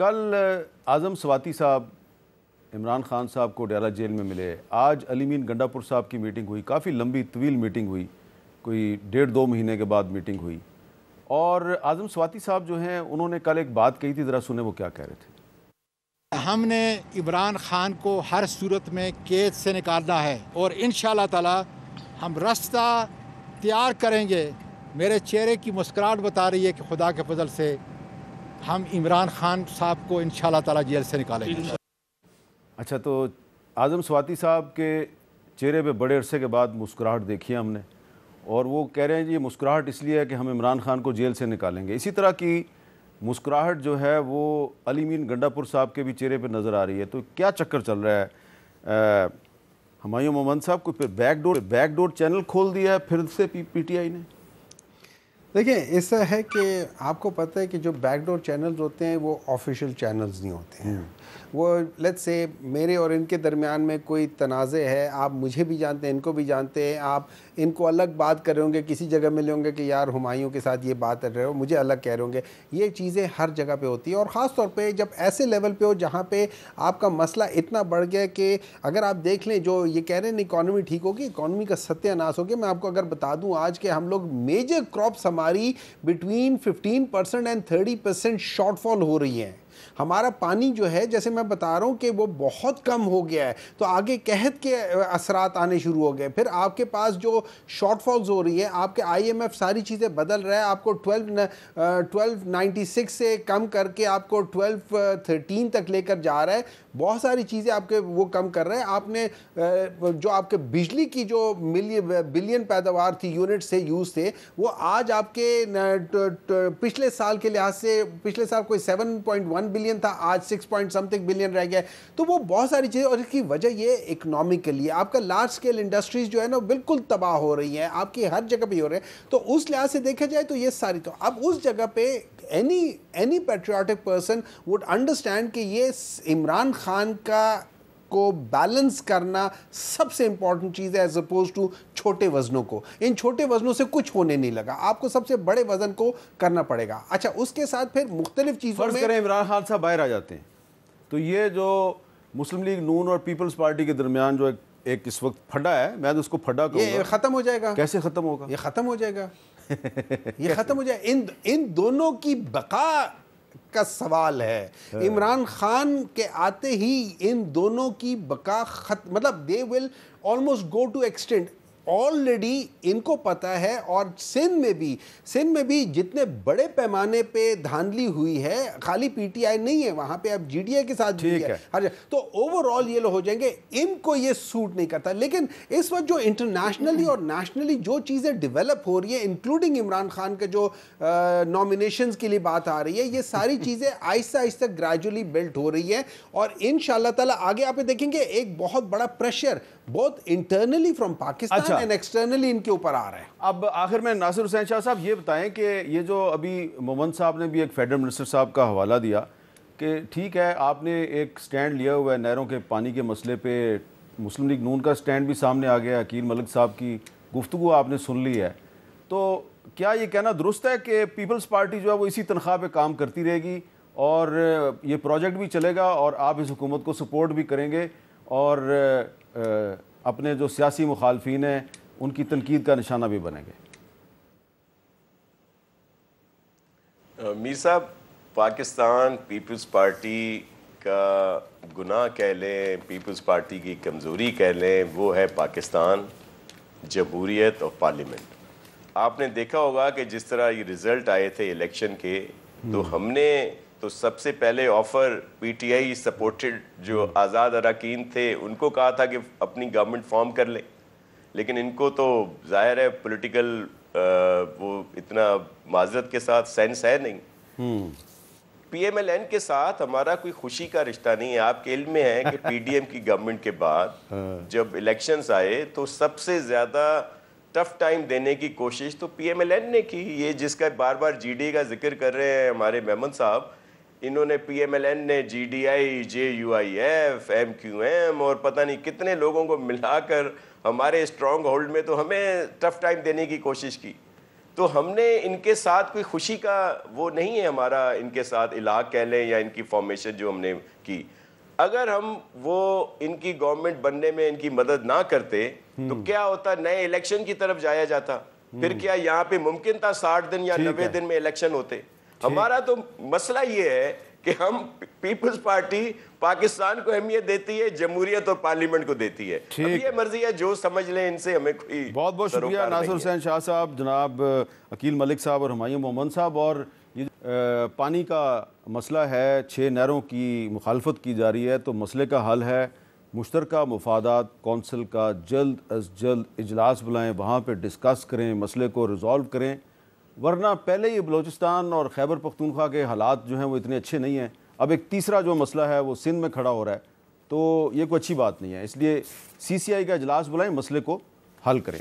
کل اعظم سواتی صاحب عمران خان صاحب کو ڈیرہ جیل میں ملے. آج علی مین گنڈا پور صاحب کی میٹنگ ہوئی, کافی لمبی طویل میٹنگ ہوئی, کوئی 1.5-2 مہینے کے بعد میٹنگ ہوئی. اور اعظم سواتی صاحب جو ہیں انہوں نے کل ایک بات کہی تھی, ذرا سنیں وہ کیا کہہ رہے تھے. ہم نے عمران خان کو ہر صورت میں قید سے نکالنا ہے اور انشاءاللہ تعالی ہم راستہ تیار کریں گے. میرے چہرے کی مسکراہٹ بتا رہی ہے کہ خدا کے فضل سے ہم عمران خان صاحب کو انشاءاللہ تعالی جیل سے نکالیں گے. اچھا, تو اعظم سواتی صاحب کے چہرے پہ بڑے عرصے کے بعد مسکراہٹ دیکھی ہم نے, اور وہ کہہ رہے ہیں جی یہ مسکراہٹ اس لیے ہے کہ ہم عمران خان کو جیل سے نکالیں گے. اسی طرح کی مسکراہٹ جو ہے وہ علی مین گنڈا پور صاحب کے بھی چہرے پہ نظر آ رہی ہے. تو کیا چکر چل رہا ہے؟ ہمایوں مومند صاحب کو بیک ڈور چینل کھول دیا ہے پھر سے پی ٹی آئی نے. دیکھیں, ایسا ہے کہ آپ کو پتہ ہے کہ جو بیک ڈور چینلز ہوتے ہیں وہ آفیشیل چینلز نہیں ہوتے ہیں. وہ لیٹس سے میرے اور ان کے درمیان میں کوئی تنازع ہے, آپ مجھے بھی جانتے ہیں, ان کو بھی جانتے ہیں, آپ ان کو الگ بات کر رہے ہوں گے, کسی جگہ ملے ہوں گے کہ یار ہمایوں کے ساتھ یہ بات کر رہے ہو, مجھے الگ کہہ رہے ہوں گے. یہ چیزیں ہر جگہ پہ ہوتی ہیں, اور خاص طور پہ جب ایسے لیول پہ ہو جہاں پہ آپ کا مسئلہ اتنا بڑھ گیا کہ اگر آپ دیکھ لیں جو یہ کہہ رہے ہیں اکانومی ٹھیک ہوگی, اکانومی کا ستیہ ناش ہو گیا. میں آپ کو اگر بتا دوں آج کہ ہم لوگ میجر کراپس ہماری بٹوین 15% اینڈ 30% شارٹ فال ہو رہی ہیں. ہمارا پانی جو ہے جیسے میں بتا رہا ہوں کہ وہ بہت کم ہو گیا ہے, تو آگے قحط کے اثرات آنے شروع ہو گئے. پھر آپ کے پاس جو شارٹ فالز ہو رہی ہے, آپ کے آئی ایم ایف ساری چیزیں بدل رہا ہے, آپ کو 1296 سے کم کر کے آپ کو 1213 تک لے کر جا رہا ہے. بہت ساری چیزیں آپ کے وہ کم کر رہے ہیں. آپ نے جو آپ کے بجلی کی جو بلین پیداوار تھی یونٹ سے یوز تھے, وہ آج آپ کے پچھلے سال کے لحاظ سے پچھلے سال کوئی 7.1 بلین تھا, آج 6 پوائنٹ سمتھنگ بلین رہ گیا. تو وہ بہت ساری چیزیں, اور اس کی وجہ یہ اکنامکلی آپ کا لارج اسکیل انڈسٹریز جو ہے نا بالکل تباہ ہو رہی ہیں, آپ کی ہر جگہ پہ ہو رہے ہیں. تو اس لحاظ سے دیکھا جائے تو یہ ساری, تو اب اس جگہ پہ any patriotic person would understand کہ یہ عمران خان کو بیلنس کرنا سب سے امپورٹنٹ چیز ہے, ایز اپوز ٹو چھوٹے وزنوں کو. ان چھوٹے وزنوں سے کچھ ہونے نہیں لگا, آپ کو سب سے بڑے وزن کو کرنا پڑے گا. اچھا, اس کے ساتھ پھر مختلف چیزوں میں فرض کریں عمران خان صاحب باہر آ جاتے ہیں, تو یہ جو مسلم لیگ نون اور پیپلز پارٹی کے درمیان جو ایک اس وقت پھڈا ہے, میں تو اس کو پھڈا کہوں گا, یہ ختم ہو جائے گا. کیسے ختم ہوگا؟ یہ ختم ہو جائے گا. یہ ختم ہو جائے. ان دونوں کی بقا کا سوال ہے. عمران خان کے آتے ہی ان دونوں کی بقا مطلب they will almost go to extent. Already ان کو پتہ ہے, اور سندھ میں بھی جتنے بڑے پیمانے پہ دھاندلی ہوئی ہے, خالی پی ٹی آئی نہیں ہے وہاں پہ, اب جی ڈی اے کے ساتھ بھی ہے, تو اوور آل یہ لوگ ہو جائیں گے. ان کو یہ سوٹ نہیں کرتا. لیکن اس وقت جو انٹرنیشنلی اور نیشنلی جو چیزیں ڈیولپ ہو رہی ہیں, انکلوڈنگ عمران خان کے جو نامینیشنز کے لیے بات آ رہی ہے, یہ ساری چیزیں آہستہ آہستہ گریجولی بلڈ ہو رہی ہیں, اور انشاءاللہ تعالیٰ آگے آپ دیکھیں گے ایک بہت بڑا پریشر بہت internally from Pakistan and externally ان کے اوپر آ رہا ہے. اب آخر میں ناصر حسین شاہ صاحب یہ بتائیں کہ یہ جو ابھی مومند صاحب نے بھی ایک فیڈرل منسٹر صاحب کا حوالہ دیا کہ ٹھیک ہے آپ نے ایک سٹینڈ لیا ہوا ہے نہروں کے پانی کے مسئلے پہ, مسلم لیگ نون کا سٹینڈ بھی سامنے آ گیا, عقیل ملک صاحب کی گفتگو آپ نے سن لی ہے, تو کیا یہ کہنا درست ہے کہ پیپلز پارٹی جو ہے وہ اسی تنخواہ پہ کام کرتی رہے گی اور یہ پروجیکٹ بھی چلے گا اور آپ اس حکومت کو سپورٹ بھی کریں گے اور اپنے جو سیاسی مخالفین ہیں ان کی تنقید کا نشانہ بھی بنیں گے؟ میر صاحب, پاکستان پیپلز پارٹی کا گناہ کہہ لیں, پیپلز پارٹی کی کمزوری کہہ لیں, وہ ہے پاکستان جمہوریت اور پارلیمنٹ. آپ نے دیکھا ہوگا کہ جس طرح یہ رزلٹ آئے تھے الیکشن کے, تو ہم نے تو سب سے پہلے offer P T I supported جو آزاد اراکین تھے ان کو کہا تھا کہ اپنی گورنمنٹ فارم کر لیں, لیکن ان کو تو ظاہر ہے پولیٹیکل وہ اتنا معذرت کے ساتھ سینس ہے نہیں. پی ایم ایل این کے ساتھ ہمارا کوئی خوشی کا رشتہ نہیں ہے. آپ کے علم میں ہے کہ پی ڈی ایم کی گورنمنٹ کے بعد جب الیکشنز آئے تو سب سے زیادہ ٹف ٹائم دینے کی کوشش تو پی ایم ایل این نے کی. یہ جس کا بار بار جی ڈی اے کا ذکر کر رہے ہیں ہمارے میمن صاحب, انہوں نے پی ایم ایل این نے G D I, J U I F, M Q M اور پتہ نہیں کتنے لوگوں کو ملا کر ہمارے اسٹرانگ ہولڈ میں تو ہمیں ٹف ٹائم دینے کی کوشش کی. تو ہم نے ان کے ساتھ کوئی خوشی کا وہ نہیں ہے ہمارا ان کے ساتھ الحاق کہہ لیں یا ان کی فارمیشن جو ہم نے کی. اگر ہم وہ ان کی گورنمنٹ بننے میں ان کی مدد نہ کرتے تو کیا ہوتا, نئے الیکشن کی طرف جایا جاتا. پھر کیا یہاں پہ ممکن تھا 60 دن یا 90 دن میں الیکشن ہوتے. ہمارا تو مسئلہ یہ ہے کہ ہم پیپلز پارٹی پاکستان کو اہمیت دیتی ہے, جمہوریت اور پارلیمنٹ کو دیتی ہے. اب یہ مرضی ہے جو سمجھ لیں, ان سے ہمیں کوئی. بہت بہت شکریہ ناصر حسین شاہ صاحب, جناب عقیل ملک صاحب اور ہمایوں محمد صاحب. اور یہ پانی کا مسئلہ ہے, 6 نہروں کی مخالفت کی جا رہی ہے, تو مسئلے کا حل ہے مشترکہ مفادات کونسل کا جلد از جلد اجلاس بلائیں, وہاں پہ ڈسکس کریں, مسئلے کو ریزالو کریں. ورنہ پہلے ہی بلوچستان اور خیبر پختونخوا کے حالات جو ہیں وہ اتنے اچھے نہیں ہیں. اب ایک تیسرا جو مسئلہ ہے وہ سندھ میں کھڑا ہو رہا ہے, تو یہ کوئی اچھی بات نہیں ہے. اس لیے CCI کا اجلاس بلائیں, مسئلے کو حل کریں.